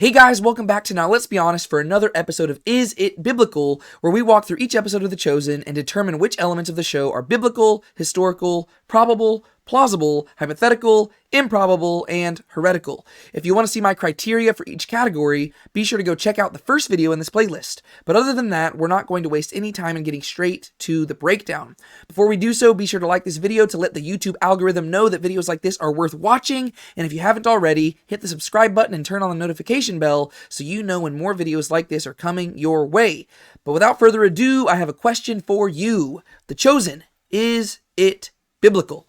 Hey guys, welcome back to Now Let's Be Honest for another episode of Is It Biblical, where we walk through each episode of The Chosen and determine which elements of the show are biblical, historical, probable, plausible, hypothetical, improbable, and heretical. If you want to see my criteria for each category, be sure to go check out the first video in this playlist. But other than that, we're not going to waste any time in getting straight to the breakdown. Before we do so, be sure to like this video to let the YouTube algorithm know that videos like this are worth watching, and if you haven't already, hit the subscribe button and turn on the notification bell so you know when more videos like this are coming your way. But without further ado, I have a question for you. The Chosen, is it biblical?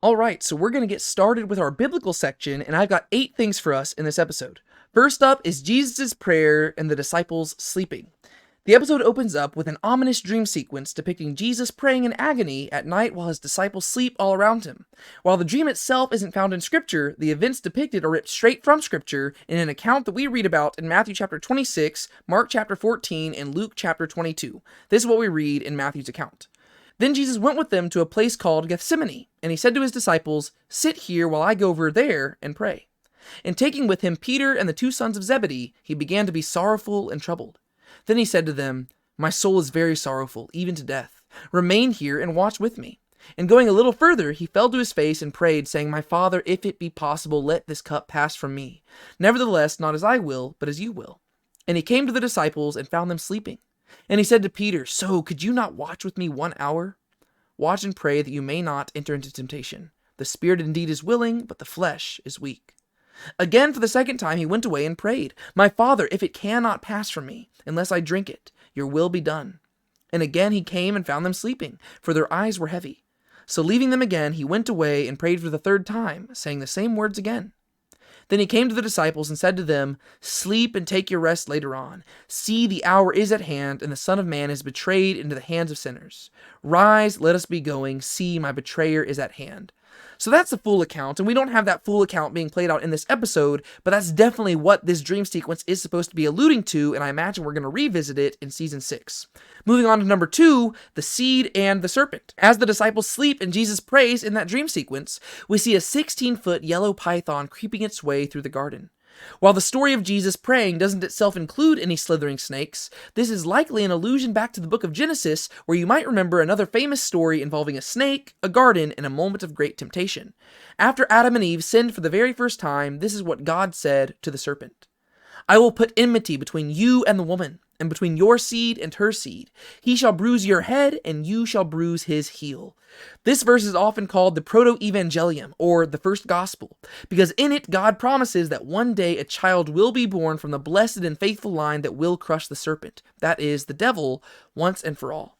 Alright, so we're going to get started with our biblical section, and I've got 8 things for us in this episode. First up is Jesus' prayer and the disciples sleeping. The episode opens up with an ominous dream sequence depicting Jesus praying in agony at night while his disciples sleep all around him. While the dream itself isn't found in Scripture, the events depicted are ripped straight from Scripture in an account that we read about in Matthew chapter 26, Mark chapter 14, and Luke chapter 22. This is what we read in Matthew's account. Then Jesus went with them to a place called Gethsemane, and he said to his disciples, "Sit here while I go over there and pray." And taking with him Peter and the 2 sons of Zebedee, he began to be sorrowful and troubled. Then he said to them, "My soul is very sorrowful, even to death. Remain here and watch with me." And going a little further, he fell to his face and prayed, saying, "My Father, if it be possible, let this cup pass from me. Nevertheless, not as I will, but as you will." And he came to the disciples and found them sleeping. And he said to Peter, "So could you not watch with me 1 hour? Watch and pray that you may not enter into temptation. The spirit indeed is willing, but the flesh is weak." Again, for the second time, he went away and prayed, "My Father, if it cannot pass from me, unless I drink it, your will be done." And again he came and found them sleeping, for their eyes were heavy. So leaving them again, he went away and prayed for the 3rd time, saying the same words again. Then he came to the disciples and said to them, "Sleep and take your rest later on. See, the hour is at hand, and the Son of Man is betrayed into the hands of sinners. Rise, let us be going. See, my betrayer is at hand." So that's the full account, and we don't have that full account being played out in this episode, but that's definitely what this dream sequence is supposed to be alluding to, and I imagine we're going to revisit it in Season 6. Moving on to number 2, the seed and the serpent. As the disciples sleep and Jesus prays in that dream sequence, we see a 16-foot yellow python creeping its way through the garden. While the story of Jesus praying doesn't itself include any slithering snakes, this is likely an allusion back to the book of Genesis, where you might remember another famous story involving a snake, a garden, and a moment of great temptation. After Adam and Eve sinned for the very first time, this is what God said to the serpent. "I will put enmity between you and the woman, and between your seed and her seed. He shall bruise your head, and you shall bruise his heel." This verse is often called the Proto-Evangelium, or the first gospel, because in it God promises that one day a child will be born from the blessed and faithful line that will crush the serpent, that is, the devil, once and for all.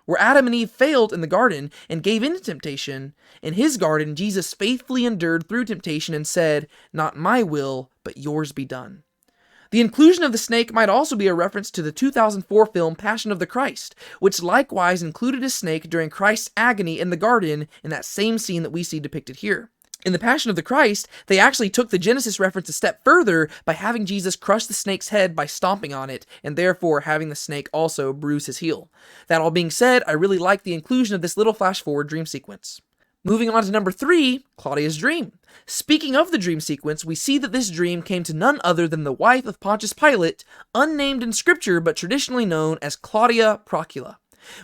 Where Adam and Eve failed in the garden and gave in to temptation, in his garden Jesus faithfully endured through temptation and said, "Not my will, but yours be done." The inclusion of the snake might also be a reference to the 2004 film Passion of the Christ, which likewise included a snake during Christ's agony in the garden in that same scene that we see depicted here. In the Passion of the Christ, they actually took the Genesis reference a step further by having Jesus crush the snake's head by stomping on it, and therefore having the snake also bruise his heel. That all being said, I really like the inclusion of this little flash-forward dream sequence. Moving on to number 3, Claudia's dream. Speaking of the dream sequence, we see that this dream came to none other than the wife of Pontius Pilate, unnamed in Scripture but traditionally known as Claudia Procula.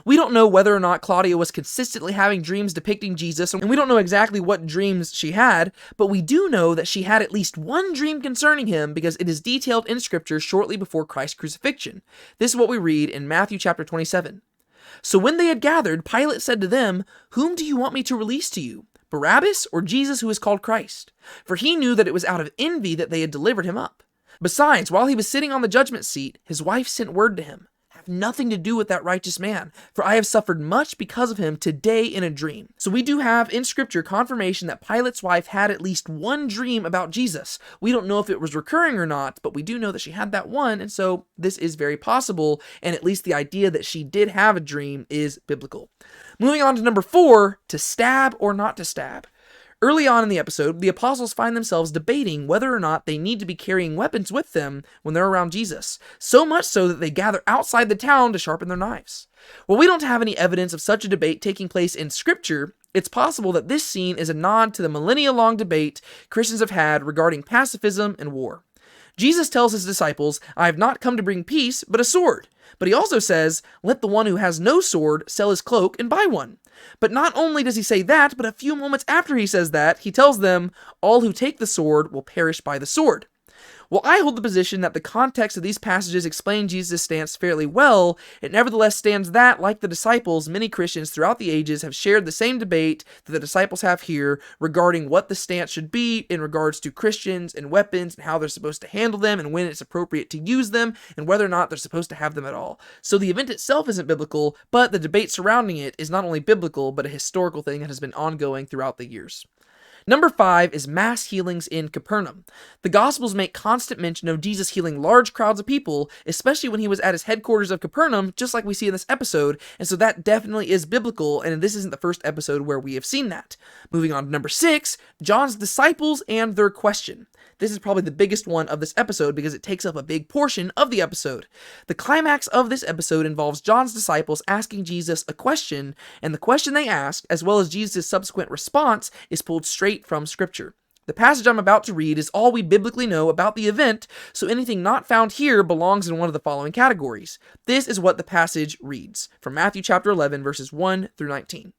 We don't know whether or not Claudia was consistently having dreams depicting Jesus, and we don't know exactly what dreams she had, but we do know that she had at least one dream concerning him because it is detailed in Scripture shortly before Christ's crucifixion. This is what we read in Matthew chapter 27. "So when they had gathered, Pilate said to them, 'Whom do you want me to release to you, Barabbas or Jesus who is called Christ?' For he knew that it was out of envy that they had delivered him up. Besides, while he was sitting on the judgment seat, his wife sent word to him, 'Have nothing to do with that righteous man, for I have suffered much because of him today in a dream.'" So we do have in Scripture confirmation that Pilate's wife had at least one dream about Jesus. We don't know if it was recurring or not, but we do know that she had that one, and so this is very possible, and at least the idea that she did have a dream is biblical. Moving on to number 4, to stab or not to stab. Early on in the episode, the apostles find themselves debating whether or not they need to be carrying weapons with them when they're around Jesus, so much so that they gather outside the town to sharpen their knives. While we don't have any evidence of such a debate taking place in Scripture, it's possible that this scene is a nod to the millennia-long debate Christians have had regarding pacifism and war. Jesus tells his disciples, "I have not come to bring peace, but a sword." But he also says, "Let the one who has no sword sell his cloak and buy one." But not only does he say that, but a few moments after he says that, he tells them, "All who take the sword will perish by the sword." While I hold the position that the context of these passages explain Jesus' stance fairly well, it nevertheless stands that, like the disciples, many Christians throughout the ages have shared the same debate that the disciples have here regarding what the stance should be in regards to Christians and weapons and how they're supposed to handle them and when it's appropriate to use them and whether or not they're supposed to have them at all. So the event itself isn't biblical, but the debate surrounding it is not only biblical, but a historical thing that has been ongoing throughout the years. Number 5 is mass healings in Capernaum. The Gospels make constant mention of Jesus healing large crowds of people, especially when he was at his headquarters of Capernaum, just like we see in this episode, and so that definitely is biblical, and this isn't the first episode where we have seen that. Moving on to number 6, John's disciples and their question. This is probably the biggest one of this episode because it takes up a big portion of the episode. The climax of this episode involves John's disciples asking Jesus a question, and the question they ask, as well as Jesus' subsequent response, is pulled straight from Scripture. The passage I'm about to read is all we biblically know about the event, so anything not found here belongs in one of the following categories. This is what the passage reads, from Matthew chapter 11, verses 1 through 19.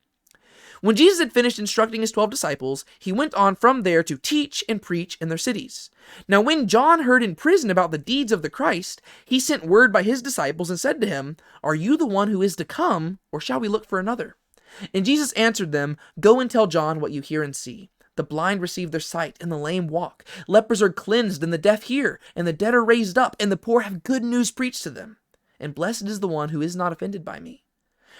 When Jesus had finished instructing his 12 disciples, he went on from there to teach and preach in their cities. Now when John heard in prison about the deeds of the Christ, he sent word by his disciples and said to him, "Are you the one who is to come, or shall we look for another?" And Jesus answered them, "Go and tell John what you hear and see. The blind receive their sight, and the lame walk. Lepers are cleansed, and the deaf hear, and the dead are raised up, and the poor have good news preached to them. And blessed is the one who is not offended by me."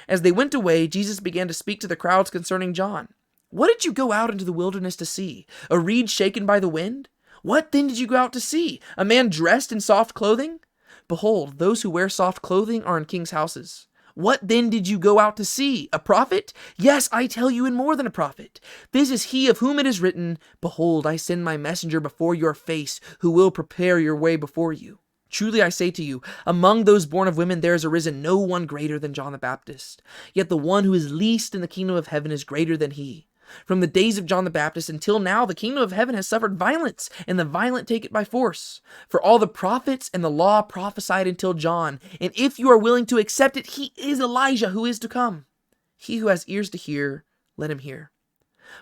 As they went away, Jesus began to speak to the crowds concerning John. "What did you go out into the wilderness to see? A reed shaken by the wind? What then did you go out to see? A man dressed in soft clothing? Behold, those who wear soft clothing are in kings' houses. What then did you go out to see? A prophet? Yes, I tell you, and more than a prophet. This is he of whom it is written, 'Behold, I send my messenger before your face, who will prepare your way before you.' Truly I say to you, among those born of women there has arisen no one greater than John the Baptist. Yet the one who is least in the kingdom of heaven is greater than he. From the days of John the Baptist until now, the kingdom of heaven has suffered violence, and the violent take it by force. For all the prophets and the law prophesied until John, and if you are willing to accept it, he is Elijah who is to come. He who has ears to hear, let him hear.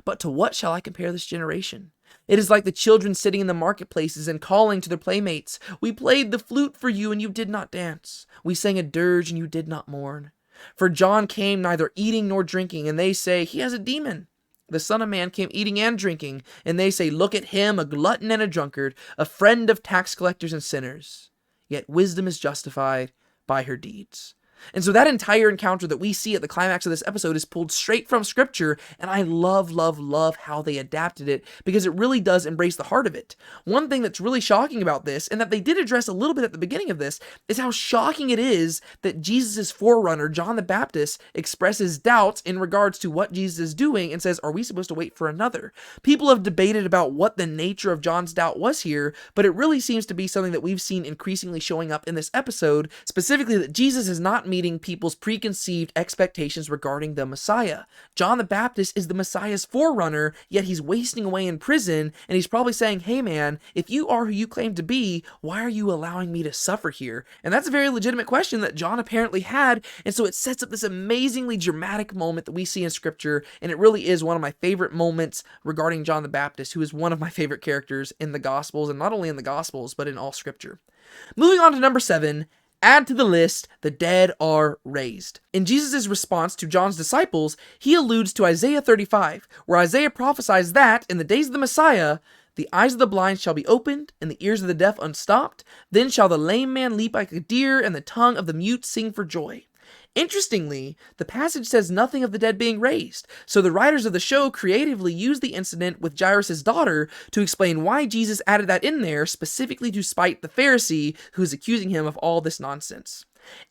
But to what shall I compare this generation? It is like the children sitting in the marketplaces and calling to their playmates, 'We played the flute for you, and you did not dance. We sang a dirge, and you did not mourn. For John came neither eating nor drinking, and they say, he has a demon. The Son of Man came eating and drinking, and they say, look at him, a glutton and a drunkard, a friend of tax collectors and sinners. Yet wisdom is justified by her deeds.'" And so that entire encounter that we see at the climax of this episode is pulled straight from Scripture, and I love how they adapted it because it really does embrace the heart of it. One thing that's really shocking about this, and that they did address a little bit at the beginning of this, is how shocking it is that Jesus' forerunner, John the Baptist, expresses doubts in regards to what Jesus is doing and says, "Are we supposed to wait for another?" People have debated about what the nature of John's doubt was here, but it really seems to be something that we've seen increasingly showing up in this episode, specifically that Jesus is not meeting people's preconceived expectations regarding the Messiah. John the Baptist is the Messiah's forerunner, yet he's wasting away in prison, and he's probably saying, "Hey man, if you are who you claim to be, why are you allowing me to suffer here?" And that's a very legitimate question that John apparently had, and so it sets up this amazingly dramatic moment that we see in Scripture, and it really is one of my favorite moments regarding John the Baptist, who is one of my favorite characters in the Gospels, and not only in the Gospels, but in all Scripture. Moving on to number 7, add to the list, the dead are raised. In Jesus' response to John's disciples, he alludes to Isaiah 35, where Isaiah prophesies that, in the days of the Messiah, the eyes of the blind shall be opened, and the ears of the deaf unstopped. Then shall the lame man leap like a deer, and the tongue of the mute sing for joy. Interestingly, the passage says nothing of the dead being raised, so the writers of the show creatively used the incident with Jairus' daughter to explain why Jesus added that in there specifically to spite the Pharisee who is accusing him of all this nonsense.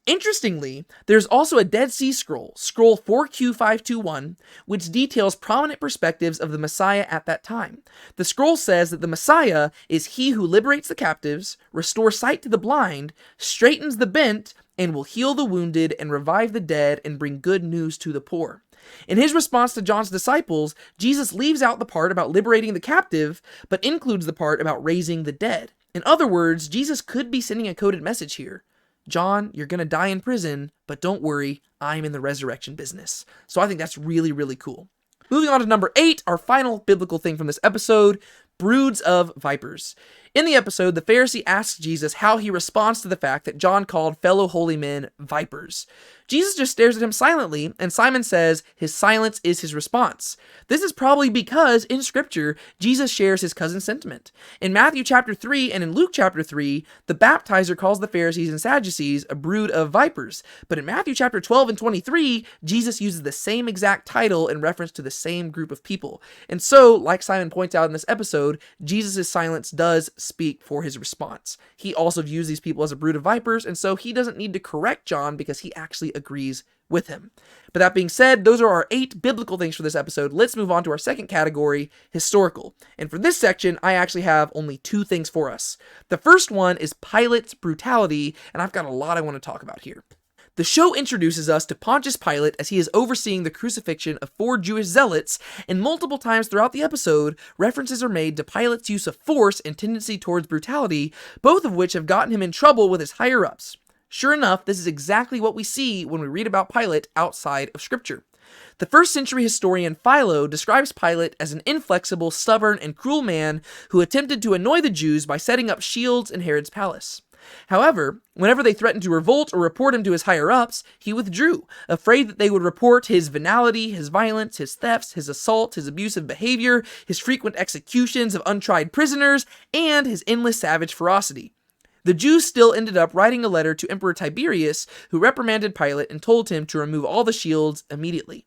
Interestingly, there's also a Dead Sea Scroll, Scroll 4Q521, which details prominent perspectives of the Messiah at that time. The scroll says that the Messiah is he who liberates the captives, restores sight to the blind, straightens the bent, and will heal the wounded and revive the dead and bring good news to the poor. In his response to John's disciples, Jesus leaves out the part about liberating the captive, but includes the part about raising the dead. In other words, Jesus could be sending a coded message here. John, you're going to die in prison, but don't worry, I'm in the resurrection business. So I think that's really, really cool. Moving on to number 8, our final biblical thing from this episode, broods of vipers. In the episode, the Pharisee asks Jesus how he responds to the fact that John called fellow holy men vipers. Jesus just stares at him silently, and Simon says his silence is his response. This is probably because, in Scripture, Jesus shares his cousin's sentiment. In Matthew chapter 3 and in Luke chapter 3, the baptizer calls the Pharisees and Sadducees a brood of vipers. But in Matthew chapter 12 and 23, Jesus uses the same exact title in reference to the same group of people. And so, like Simon points out in this episode, Jesus' silence does speak for his response. He also views these people as a brood of vipers, and so he doesn't need to correct John because he actually agrees with him. But that being said, those are our 8 biblical things for this episode. Let's move on to our second category, historical. And for this section, I actually have only 2 things for us. The first one is Pilate's brutality, and I've got a lot I want to talk about here. The show introduces us to Pontius Pilate as he is overseeing the crucifixion of 4 Jewish zealots, and multiple times throughout the episode, references are made to Pilate's use of force and tendency towards brutality, both of which have gotten him in trouble with his higher-ups. Sure enough, this is exactly what we see when we read about Pilate outside of Scripture. The first-century historian Philo describes Pilate as an inflexible, stubborn, and cruel man who attempted to annoy the Jews by setting up shields in Herod's palace. However, whenever they threatened to revolt or report him to his higher-ups, he withdrew, afraid that they would report his venality, his violence, his thefts, his assaults, his abusive behavior, his frequent executions of untried prisoners, and his endless savage ferocity. The Jews still ended up writing a letter to Emperor Tiberius, who reprimanded Pilate and told him to remove all the shields immediately.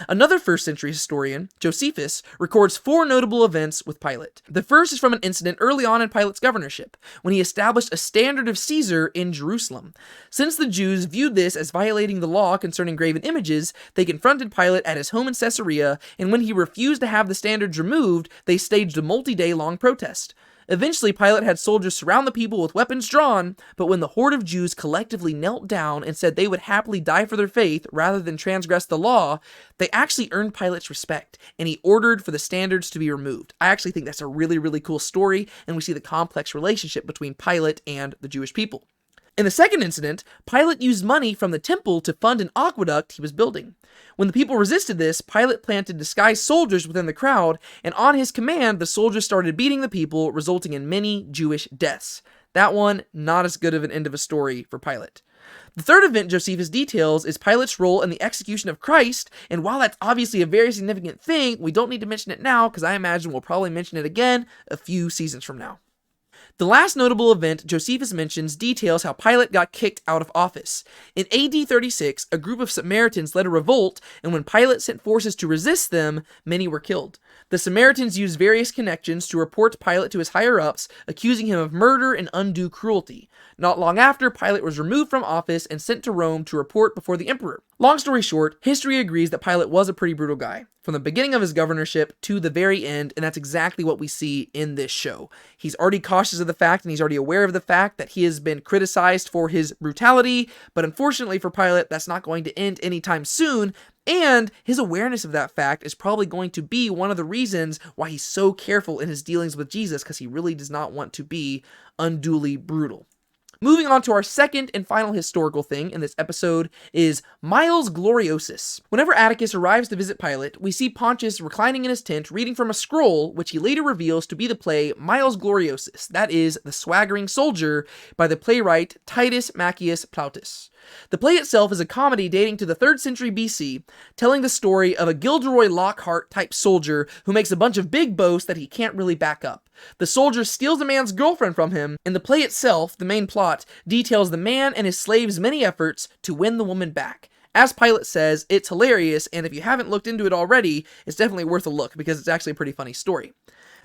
Another first-century historian, Josephus, records 4 notable events with Pilate. The first is from an incident early on in Pilate's governorship, when he established a standard of Caesar in Jerusalem. Since the Jews viewed this as violating the law concerning graven images, they confronted Pilate at his home in Caesarea, and when he refused to have the standards removed, they staged a multi-day-long protest. Eventually, Pilate had soldiers surround the people with weapons drawn, but when the horde of Jews collectively knelt down and said they would happily die for their faith rather than transgress the law, they actually earned Pilate's respect, and he ordered for the standards to be removed. I actually think that's a really, really cool story, and we see the complex relationship between Pilate and the Jewish people. In the second incident, Pilate used money from the temple to fund an aqueduct he was building. When the people resisted this, Pilate planted disguised soldiers within the crowd, and on his command, the soldiers started beating the people, resulting in many Jewish deaths. That one, not as good of an end of a story for Pilate. The third event Josephus details is Pilate's role in the execution of Christ, and while that's obviously a very significant thing, we don't need to mention it now, because I imagine we'll probably mention it again a few seasons from now. The last notable event Josephus mentions details how Pilate got kicked out of office. In AD 36, a group of Samaritans led a revolt, and when Pilate sent forces to resist them, many were killed. The Samaritans used various connections to report Pilate to his higher-ups, accusing him of murder and undue cruelty. Not long after, Pilate was removed from office and sent to Rome to report before the emperor. Long story short, history agrees that Pilate was a pretty brutal guy, from the beginning of his governorship to the very end, and that's exactly what we see in this show. He's already cautious of the fact, and he's already aware of the fact that he has been criticized for his brutality, but unfortunately for Pilate, that's not going to end anytime soon, and his awareness of that fact is probably going to be one of the reasons why he's so careful in his dealings with Jesus, because he really does not want to be unduly brutal. Moving on to our second and final historical thing in this episode is Miles Gloriosus. Whenever Atticus arrives to visit Pilate, we see Pontius reclining in his tent reading from a scroll, which he later reveals to be the play Miles Gloriosus, that is, The Swaggering Soldier, by the playwright Titus Maccius Plautus. The play itself is a comedy dating to the 3rd century BC, telling the story of a Gilderoy Lockhart-type soldier who makes a bunch of big boasts that he can't really back up. The soldier steals a man's girlfriend from him, and the play itself, the main plot, details the man and his slave's many efforts to win the woman back. As Pilate says, it's hilarious, and if you haven't looked into it already, it's definitely worth a look, because it's actually a pretty funny story.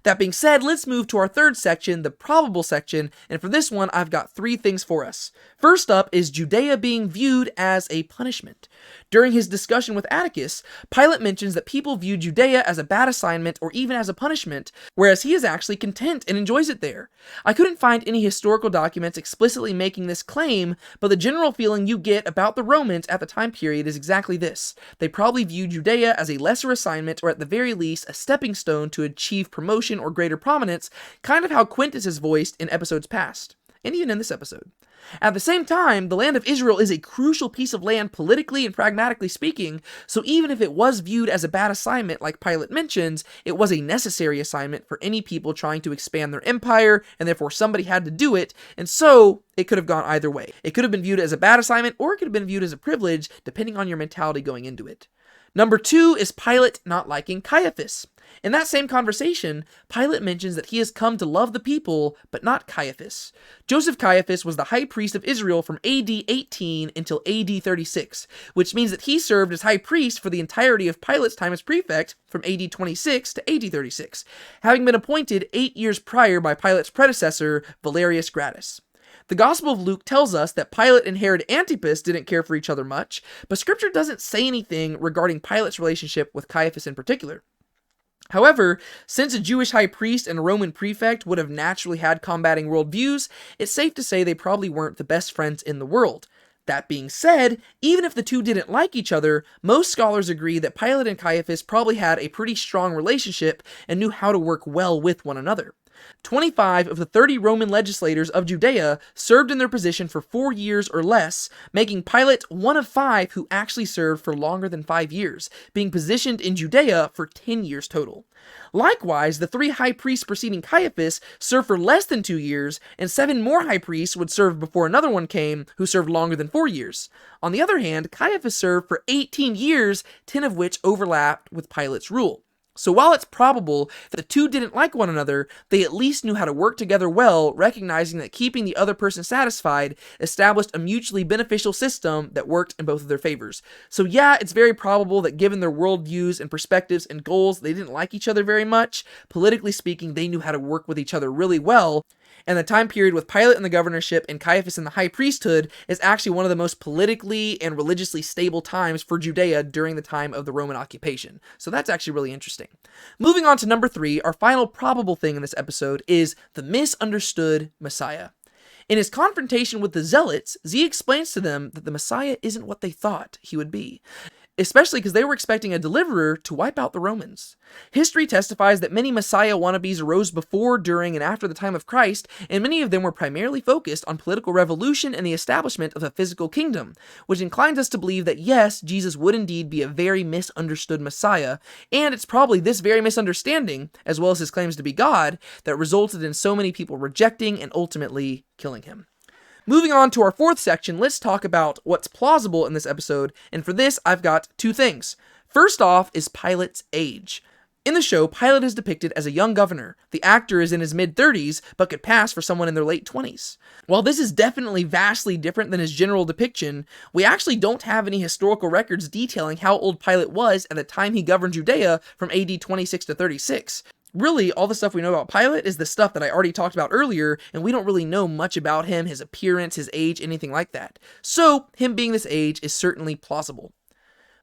That being said, let's move to our third section, the probable section, and for this one, I've got 3 things for us. First up is Judea being viewed as a punishment. During his discussion with Atticus, Pilate mentions that people view Judea as a bad assignment or even as a punishment, whereas he is actually content and enjoys it there. I couldn't find any historical documents explicitly making this claim, but the general feeling you get about the Romans at the time period is exactly this. They probably viewed Judea as a lesser assignment, or at the very least, a stepping stone to achieve promotion or greater prominence, kind of how Quintus is voiced in episodes past, and even in this episode. At the same time, the land of Israel is a crucial piece of land politically and pragmatically speaking, so even if it was viewed as a bad assignment like Pilate mentions, it was a necessary assignment for any people trying to expand their empire, and therefore somebody had to do it, and so it could have gone either way. It could have been viewed as a bad assignment, or it could have been viewed as a privilege, depending on your mentality going into it. Number 2 is Pilate not liking Caiaphas. In that same conversation, Pilate mentions that he has come to love the people, but not Caiaphas. Joseph Caiaphas was the high priest of Israel from AD 18 until AD 36, which means that he served as high priest for the entirety of Pilate's time as prefect from AD 26 to AD 36, having been appointed 8 years prior by Pilate's predecessor, Valerius Gratus. The Gospel of Luke tells us that Pilate and Herod Antipas didn't care for each other much, but Scripture doesn't say anything regarding Pilate's relationship with Caiaphas in particular. However, since a Jewish high priest and a Roman prefect would have naturally had combating worldviews, it's safe to say they probably weren't the best friends in the world. That being said, even if the two didn't like each other, most scholars agree that Pilate and Caiaphas probably had a pretty strong relationship and knew how to work well with one another. 25 of the 30 Roman legislators of Judea served in their position for 4 years or less, making Pilate one of 5 who actually served for longer than 5 years, being positioned in Judea for 10 years total. Likewise, the 3 high priests preceding Caiaphas served for less than 2 years, and 7 more high priests would serve before another one came who served longer than 4 years. On the other hand, Caiaphas served for 18 years, 10 of which overlapped with Pilate's rule. So while it's probable that the two didn't like one another, they at least knew how to work together well, recognizing that keeping the other person satisfied established a mutually beneficial system that worked in both of their favors. So yeah, it's very probable that given their worldviews and perspectives and goals, they didn't like each other very much. Politically speaking, they knew how to work with each other really well. And the time period with Pilate in the governorship and Caiaphas in the high priesthood is actually one of the most politically and religiously stable times for Judea during the time of the Roman occupation. So that's actually really interesting. Moving on to number 3, our final probable thing in this episode is the misunderstood Messiah. In his confrontation with the Zealots, Z explains to them that the Messiah isn't what they thought he would be, especially because they were expecting a deliverer to wipe out the Romans. History testifies that many Messiah wannabes arose before, during, and after the time of Christ, and many of them were primarily focused on political revolution and the establishment of a physical kingdom, which inclines us to believe that yes, Jesus would indeed be a very misunderstood Messiah, and it's probably this very misunderstanding, as well as his claims to be God, that resulted in so many people rejecting and ultimately killing him. Moving on to our 4th section, let's talk about what's plausible in this episode, and for this, I've got 2 things. First off is Pilate's age. In the show, Pilate is depicted as a young governor. The actor is in his mid-30s, but could pass for someone in their late 20s. While this is definitely vastly different than his general depiction, we actually don't have any historical records detailing how old Pilate was at the time he governed Judea from AD 26 to 36. Really, all the stuff we know about Pilate is the stuff that I already talked about earlier, and we don't really know much about him, his appearance, his age, anything like that. So, him being this age is certainly plausible.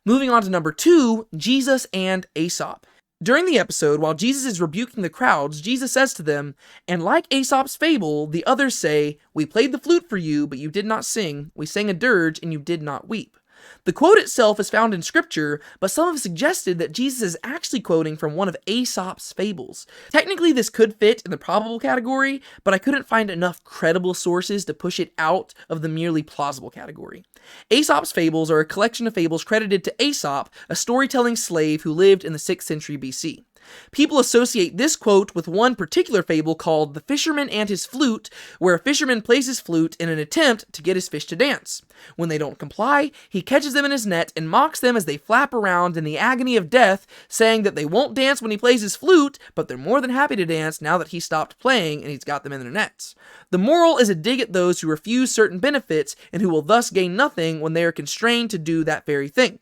Moving on to number 2, Jesus and Aesop. During the episode, while Jesus is rebuking the crowds, Jesus says to them, "And like Aesop's fable, the others say, 'We played the flute for you, but you did not sing. We sang a dirge, and you did not weep.'" The quote itself is found in scripture, but some have suggested that Jesus is actually quoting from one of Aesop's fables. Technically, this could fit in the probable category, but I couldn't find enough credible sources to push it out of the merely plausible category. Aesop's fables are a collection of fables credited to Aesop, a storytelling slave who lived in the 6th century BC. People associate this quote with one particular fable called The Fisherman and His Flute, where a fisherman plays his flute in an attempt to get his fish to dance. When they don't comply, he catches them in his net and mocks them as they flap around in the agony of death, saying that they won't dance when he plays his flute, but they're more than happy to dance now that he stopped playing and he's got them in their nets. The moral is a dig at those who refuse certain benefits and who will thus gain nothing when they are constrained to do that very thing.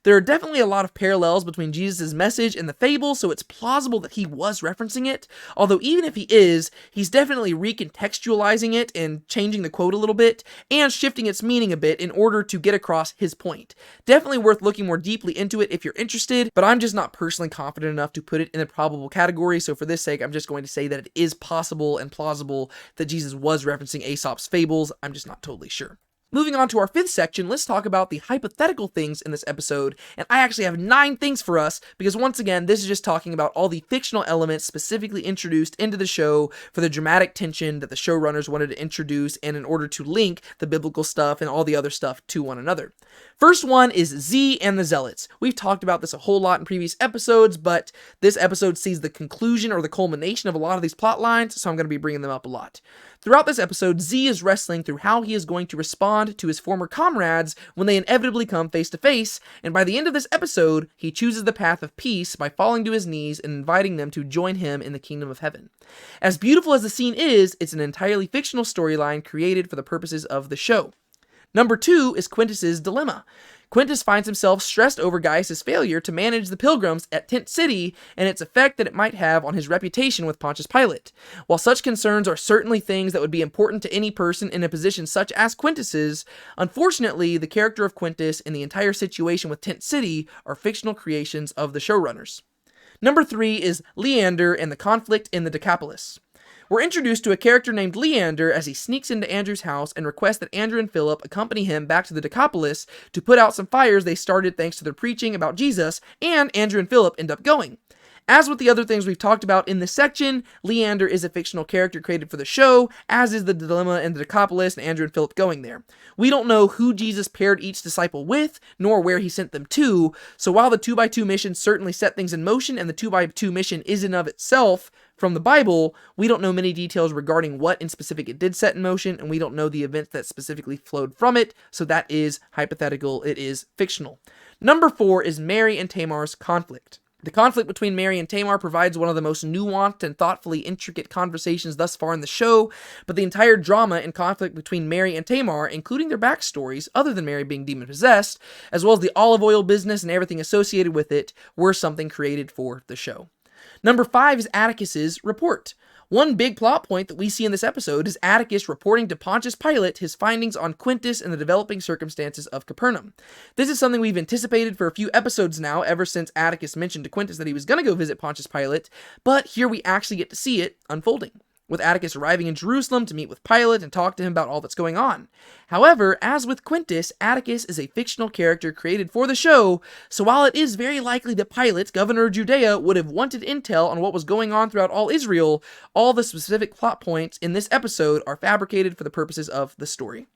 There are definitely a lot of parallels between Jesus' message and the fable, so it's plausible that he was referencing it, although even if he is, he's definitely recontextualizing it and changing the quote a little bit, and shifting its meaning a bit in order to get across his point. Definitely worth looking more deeply into it if you're interested, but I'm just not personally confident enough to put it in the probable category, so for this sake, I'm just going to say that it is possible and plausible that Jesus was referencing Aesop's fables. I'm just not totally sure. Moving on to our fifth section, let's talk about the hypothetical things in this episode, and I actually have 9 things for us, because once again, this is just talking about all the fictional elements specifically introduced into the show for the dramatic tension that the showrunners wanted to introduce, and in order to link the biblical stuff and all the other stuff to one another. First one is Z and the Zealots. We've talked about this a whole lot in previous episodes, but this episode sees the conclusion or the culmination of a lot of these plot lines, so I'm going to be bringing them up a lot. Throughout this episode, Z is wrestling through how he is going to respond to his former comrades when they inevitably come face to face, and by the end of this episode, he chooses the path of peace by falling to his knees and inviting them to join him in the kingdom of heaven. As beautiful as the scene is, it's an entirely fictional storyline created for the purposes of the show. Number 2 is Quintus's dilemma. Quintus finds himself stressed over Gaius' failure to manage the pilgrims at Tent City and its effect that it might have on his reputation with Pontius Pilate. While such concerns are certainly things that would be important to any person in a position such as Quintus's, unfortunately, the character of Quintus and the entire situation with Tent City are fictional creations of the showrunners. Number 3 is Leander and the conflict in the Decapolis. We're introduced to a character named Leander as he sneaks into Andrew's house and requests that Andrew and Philip accompany him back to the Decapolis to put out some fires they started thanks to their preaching about Jesus, and Andrew and Philip end up going. As with the other things we've talked about in this section, Leander is a fictional character created for the show, as is the dilemma in the Decapolis and Andrew and Philip going there. We don't know who Jesus paired each disciple with, nor where he sent them to, so while the 2x2 mission certainly set things in motion and the 2x2 mission is in of itself from the Bible, we don't know many details regarding what in specific it did set in motion, and we don't know the events that specifically flowed from it, so that is hypothetical, it is fictional. Number 4 is Mary and Tamar's conflict. The conflict between Mary and Tamar provides one of the most nuanced and thoughtfully intricate conversations thus far in the show, but the entire drama and conflict between Mary and Tamar, including their backstories, other than Mary being demon-possessed, as well as the olive oil business and everything associated with it, were something created for the show. Number 5 is Atticus's report. One big plot point that we see in this episode is Atticus reporting to Pontius Pilate his findings on Quintus and the developing circumstances of Capernaum. This is something we've anticipated for a few episodes now, ever since Atticus mentioned to Quintus that he was going to go visit Pontius Pilate, but here we actually get to see it unfolding, with Atticus arriving in Jerusalem to meet with Pilate and talk to him about all that's going on. However, as with Quintus, Atticus is a fictional character created for the show, so while it is very likely that Pilate, governor of Judea, would have wanted intel on what was going on throughout all Israel, all the specific plot points in this episode are fabricated for the purposes of the story.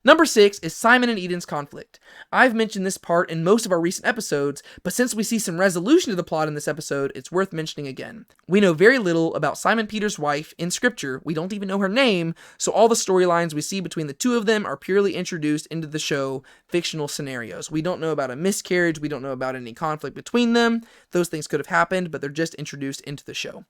Number 6 is Simon and Eden's conflict. I've mentioned this part in most of our recent episodes, but since we see some resolution to the plot in this episode, it's worth mentioning again. We know very little about Simon Peter's wife in scripture. We don't even know her name, so all the storylines we see between the two of them are purely introduced into the show, fictional scenarios. We don't know about a miscarriage, we don't know about any conflict between them. Those things could have happened, but they're just introduced into the show.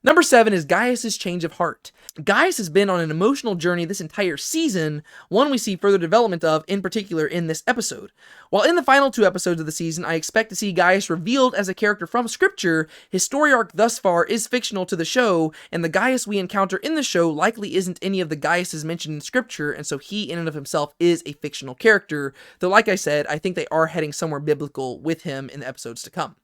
Number 7 is Gaius' change of heart. Gaius has been on an emotional journey this entire season, one we see further development of, in particular in this episode. While in the final 2 episodes of the season, I expect to see Gaius revealed as a character from scripture, his story arc thus far is fictional to the show, and the Gaius we encounter in the show likely isn't any of the Gaiuses mentioned in scripture, and so he in and of himself is a fictional character, though like I said, I think they are heading somewhere biblical with him in the episodes to come.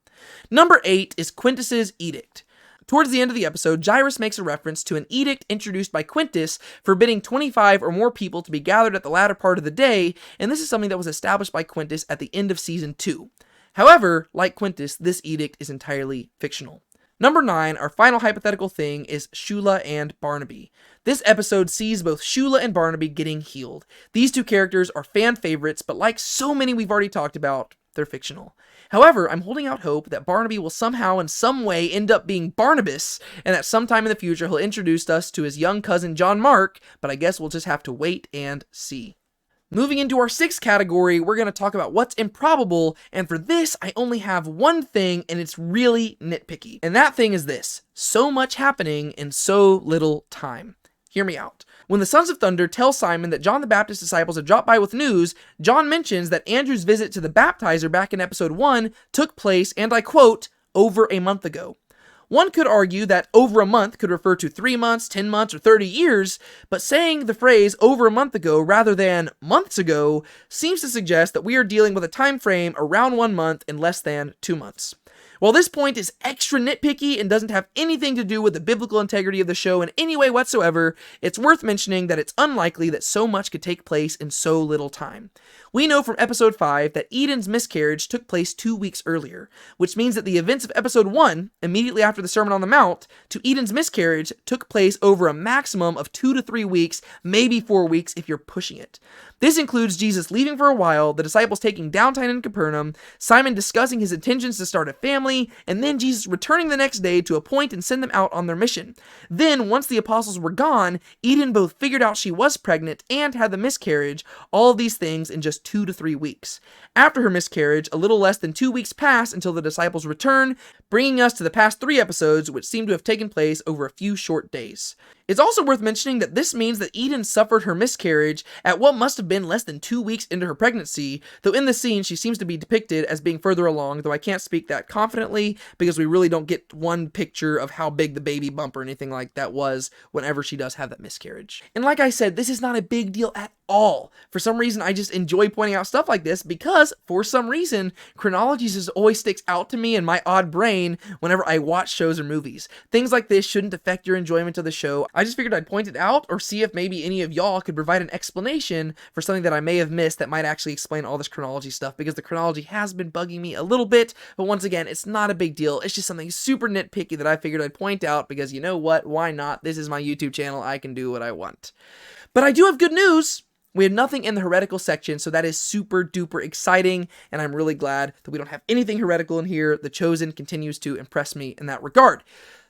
Number 8 is Quintus's edict. Towards the end of the episode, Jairus makes a reference to an edict introduced by Quintus forbidding 25 or more people to be gathered at the latter part of the day, and this is something that was established by Quintus at the end of Season 2. However, like Quintus, this edict is entirely fictional. Number 9, our final hypothetical thing, is Shula and Barnaby. This episode sees both Shula and Barnaby getting healed. These 2 characters are fan favorites, but like so many we've already talked about, they're fictional. However, I'm holding out hope that Barnaby will somehow in some way end up being Barnabas, and that sometime in the future he'll introduce us to his young cousin John Mark, but I guess we'll just have to wait and see. Moving into our 6th category, we're going to talk about what's improbable, and for this, I only have one thing, and it's really nitpicky. And that thing is this: so much happening in so little time. Hear me out. When the Sons of Thunder tell Simon that John the Baptist's disciples have dropped by with news, John mentions that Andrew's visit to the baptizer back in episode 1 took place, and I quote, over a month ago. One could argue that over a month could refer to 3 months, 10 months, or 30 years, but saying the phrase over a month ago rather than months ago seems to suggest that we are dealing with a time frame around 1 month and less than 2 months. While this point is extra nitpicky and doesn't have anything to do with the biblical integrity of the show in any way whatsoever, it's worth mentioning that it's unlikely that so much could take place in so little time. We know from episode 5 that Eden's miscarriage took place 2 weeks earlier, which means that the events of episode 1, immediately after the Sermon on the Mount, to Eden's miscarriage took place over a maximum of 2 to 3 weeks, maybe 4 weeks if you're pushing it. This includes Jesus leaving for a while, the disciples taking downtime in Capernaum, Simon discussing his intentions to start a family, and then Jesus returning the next day to appoint and send them out on their mission. Then, once the apostles were gone, Eden both figured out she was pregnant and had the miscarriage, all of these things in just 2 to 3 weeks. After her miscarriage, a little less than 2 weeks pass until the disciples return, bringing us to the past 3 episodes, which seem to have taken place over a few short days. It's also worth mentioning that this means that Eden suffered her miscarriage at what must have been less than 2 weeks into her pregnancy, though in the scene she seems to be depicted as being further along, though I can't speak that confidently because we really don't get one picture of how big the baby bump or anything like that was whenever she does have that miscarriage. And like I said, this is not a big deal at all. For some reason, I just enjoy pointing out stuff like this because, for some reason, chronology just always sticks out to me in my odd brain whenever I watch shows or movies. Things like this shouldn't affect your enjoyment of the show. I just figured I'd point it out or see if maybe any of y'all could provide an explanation for something that I may have missed that might actually explain all this chronology stuff, because the chronology has been bugging me a little bit, but once again, it's not a big deal. It's just something super nitpicky that I figured I'd point out because, you know what, why not? This is my YouTube channel. I can do what I want. But I do have good news. We have nothing in the heretical section, so that is super duper exciting, and I'm really glad that we don't have anything heretical in here. The Chosen continues to impress me in that regard.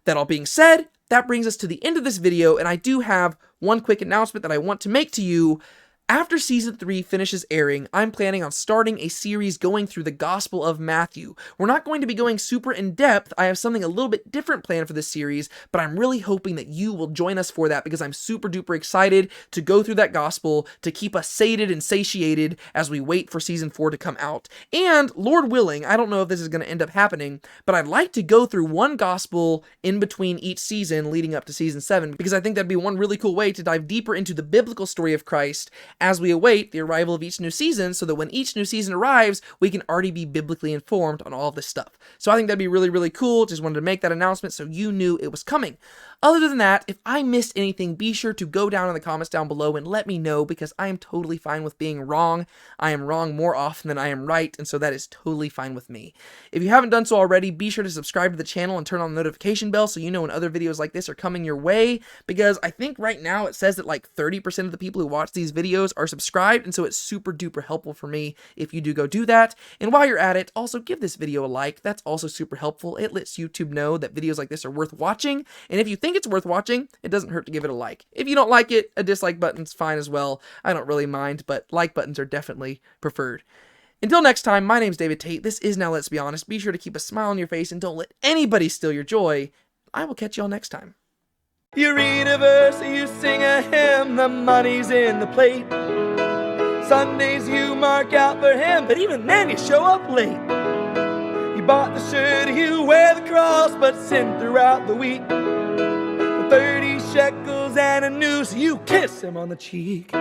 That all being said, that brings us to the end of this video, and I do have one quick announcement that I want to make to you. After Season 3 finishes airing, I'm planning on starting a series going through the Gospel of Matthew. We're not going to be going super in-depth. I have something a little bit different planned for this series, but I'm really hoping that you will join us for that because I'm super duper excited to go through that Gospel to keep us sated and satiated as we wait for Season 4 to come out. And, Lord willing, I don't know if this is going to end up happening, but I'd like to go through one Gospel in between each season leading up to Season 7 because I think that'd be one really cool way to dive deeper into the biblical story of Christ as we await the arrival of each new season, so that when each new season arrives, we can already be biblically informed on all of this stuff. So I think that'd be really, really cool. Just wanted to make that announcement so you knew it was coming. Other than that, if I missed anything, be sure to go down in the comments down below and let me know, because I am totally fine with being wrong. I am wrong more often than I am right, and so that is totally fine with me. If you haven't done so already, be sure to subscribe to the channel and turn on the notification bell so you know when other videos like this are coming your way, because I think right now it says that like 30% of the people who watch these videos are subscribed, and so it's super duper helpful for me if you do go do that. And while you're at it, also give this video a like. That's also super helpful. It lets YouTube know that videos like this are worth watching, and if you think it's worth watching, it doesn't hurt to give it a like. If you don't like it, a dislike button's fine as well. I don't really mind, but like buttons are definitely preferred. Until next time, my name's David Tate. This is Now Let's Be Honest. Be sure to keep a smile on your face and don't let anybody steal your joy. I will catch y'all next time. You read a verse, you sing a hymn, the money's in the plate. Sundays you mark out for him, but even then you show up late. You bought the shirt, you wear the cross, but sin throughout the week. For 30 shekels and a noose, you kiss him on the cheek.